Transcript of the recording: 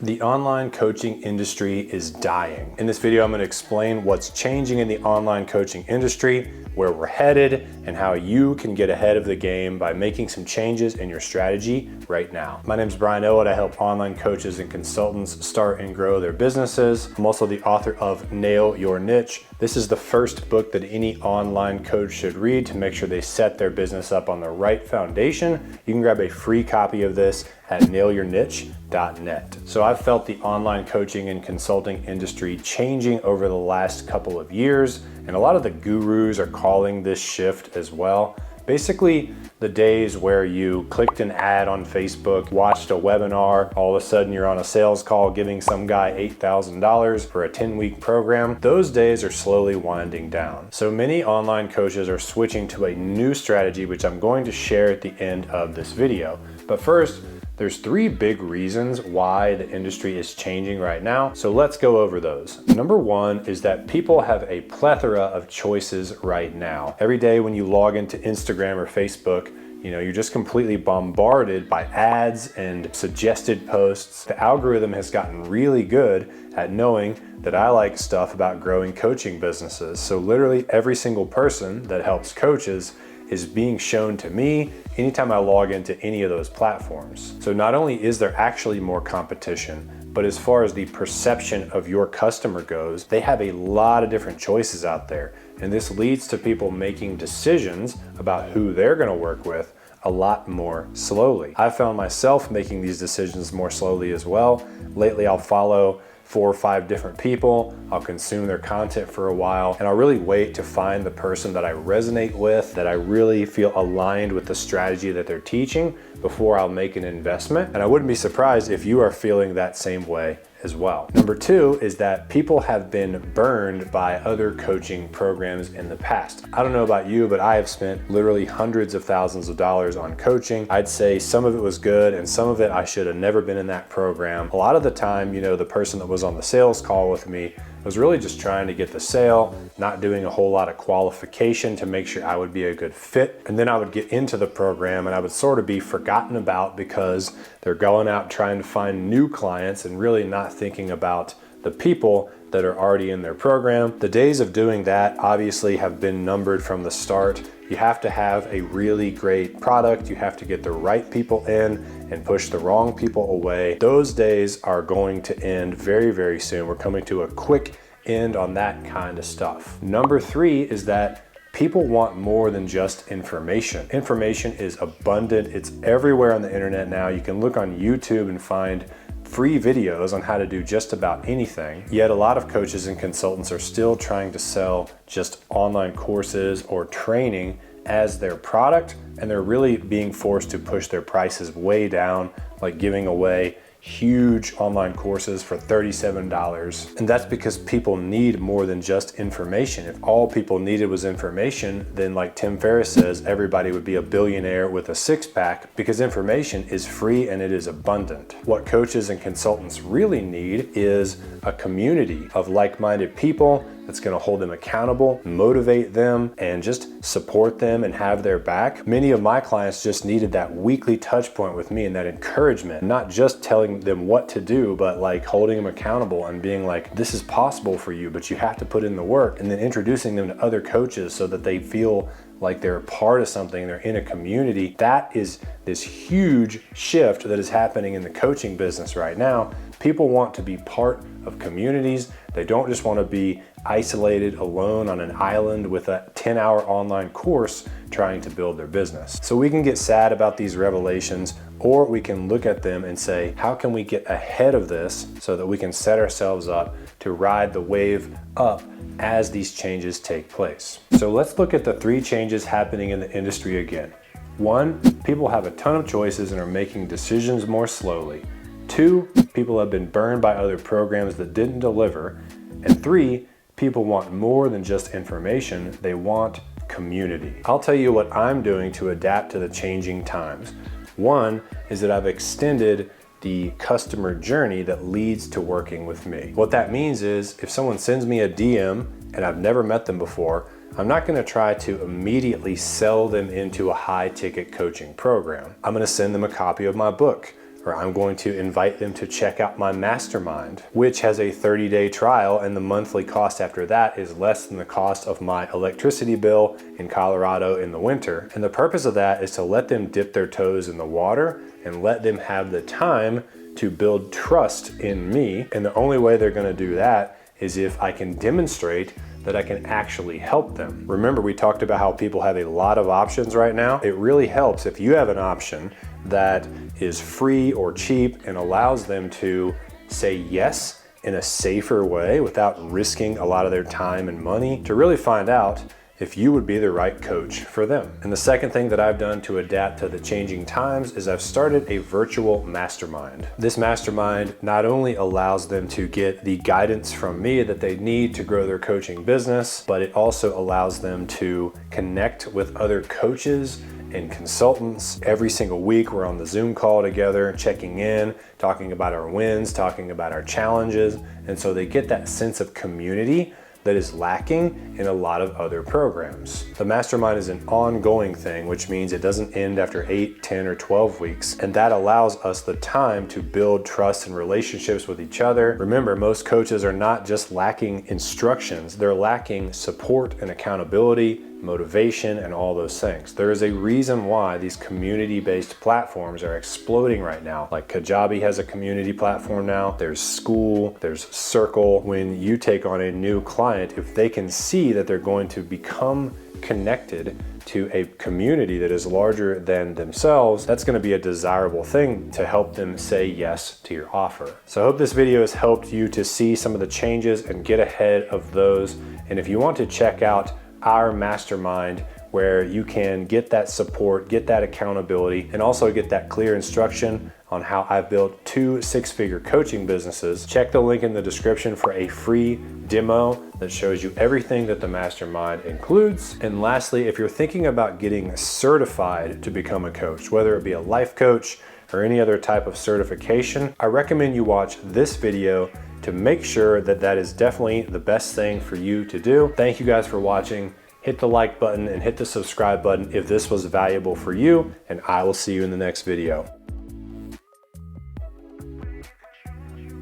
The online coaching industry is dying. In this video, I'm going to explain what's changing in the online coaching industry, where we're headed, and how you can get ahead of the game by making some changes in your strategy right now. My name is Brian Owen. I help online coaches and consultants start and grow their businesses. I'm also the author of Nail Your Niche. This is the first book that any online coach should read to make sure they set their business up on the right foundation. You can grab a free copy of this at nailyourniche.net. So I've felt the online coaching and consulting industry changing over the last couple of years, and a lot of the gurus are calling this shift as well. Basically, the days where you clicked an ad on Facebook, watched a webinar, all of a sudden you're on a sales call giving some guy $8,000 for a 10-week program, those days are slowly winding down. So many online coaches are switching to a new strategy, which I'm going to share at the end of this video. But first, there's three big reasons why the industry is changing right now. So let's go over those. Number one is that people have a plethora of choices right now. Every day when you log into Instagram or Facebook, you're just completely bombarded by ads and suggested posts. The algorithm has gotten really good at knowing that I like stuff about growing coaching businesses. So literally every single person that helps coaches is being shown to me anytime I log into any of those platforms. So not only is there actually more competition, but as far as the perception of your customer goes, they have a lot of different choices out there. And this leads to people making decisions about who they're gonna work with a lot more slowly. I've found myself making these decisions more slowly as well. Lately, I'll follow 4 or 5 different people, I'll consume their content for a while, and I'll really wait to find the person that I resonate with, that I really feel aligned with the strategy that they're teaching before I'll make an investment. And I wouldn't be surprised if you are feeling that same way as well. Number two is that people have been burned by other coaching programs in the past. I don't know about you, but I have spent literally hundreds of thousands of dollars on coaching. I'd say some of it was good and some of it I should have never been in that program. A lot of the time, the person that was on the sales call with me was really just trying to get the sale, not doing a whole lot of qualification to make sure I would be a good fit. And then I would get into the program and I would sort of be forgotten about because they're going out trying to find new clients and really not thinking about the people that are already in their program. The days of doing that obviously have been numbered from the start. You have to have a really great product. You have to get the right people in and push the wrong people away. Those days are going to end very, very soon. We're coming to a quick end on that kind of stuff. Number three is that people want more than just information. Information is abundant. It's everywhere on the internet now. You can look on YouTube and find free videos on how to do just about anything. Yet a lot of coaches and consultants are still trying to sell just online courses or training as their product, and they're really being forced to push their prices way down, like giving away huge online courses for $37. And that's because people need more than just information. If all people needed was information, then like Tim Ferriss says, everybody would be a billionaire with a six-pack, because information is free and it is abundant. What coaches and consultants really need is a community of like-minded people that's going to hold them accountable, motivate them, and just support them and have their back. Many of my clients just needed that weekly touch point with me and that encouragement, not just telling them what to do, but like holding them accountable and being like, this is possible for you, but you have to put in the work, and then introducing them to other coaches so that they feel like they're a part of something, they're in a community. That is this huge shift that is happening in the coaching business right now. People want to be part of communities. They don't just want to be isolated alone on an island with a 10-hour online course trying to build their business. So we can get sad about these revelations, or we can look at them and say, how can we get ahead of this so that we can set ourselves up to ride the wave up as these changes take place? So let's look at the 3 changes happening in the industry again. 1, people have a ton of choices and are making decisions more slowly. 2, people have been burned by other programs that didn't deliver. And 3, people want more than just information, they want community. I'll tell you what I'm doing to adapt to the changing times. 1 is that I've extended the customer journey that leads to working with me. What that means is if someone sends me a DM and I've never met them before, I'm not gonna try to immediately sell them into a high ticket coaching program. I'm gonna send them a copy of my book. or I'm going to invite them to check out my mastermind, which has a 30-day trial, and the monthly cost after that is less than the cost of my electricity bill in Colorado in the winter. And the purpose of that is to let them dip their toes in the water and let them have the time to build trust in me. And the only way they're gonna do that is if I can demonstrate that I can actually help them. Remember, we talked about how people have a lot of options right now. It really helps if you have an option that is free or cheap and allows them to say yes in a safer way without risking a lot of their time and money to really find out if you would be the right coach for them. And the second thing that I've done to adapt to the changing times is I've started a virtual mastermind. This mastermind not only allows them to get the guidance from me that they need to grow their coaching business, but it also allows them to connect with other coaches and consultants. Every single week we're on the Zoom call together, checking in, talking about our wins, talking about our challenges. And so they get that sense of community that is lacking in a lot of other programs. The mastermind is an ongoing thing, which means it doesn't end after 8, 10, or 12 weeks. And that allows us the time to build trust and relationships with each other. Remember, most coaches are not just lacking instructions, they're lacking support and accountability, motivation, and all those things. There is a reason why these community-based platforms are exploding right now. Like Kajabi has a community platform now, there's School, there's Circle. When you take on a new client, if they can see that they're going to become connected to a community that is larger than themselves, that's going to be a desirable thing to help them say yes to your offer. So I hope this video has helped you to see some of the changes and get ahead of those. And if you want to check out our mastermind, where you can get that support, get that accountability, and also get that clear instruction on how I've built 2 6-figure coaching businesses, check the link in the description for a free demo that shows you everything that the mastermind includes. And lastly, if you're thinking about getting certified to become a coach, whether it be a life coach or any other type of certification, I recommend you watch this video to make sure that that is definitely the best thing for you to do. Thank you guys for watching. Hit the like button and hit the subscribe button if this was valuable for you, and I will see you in the next video.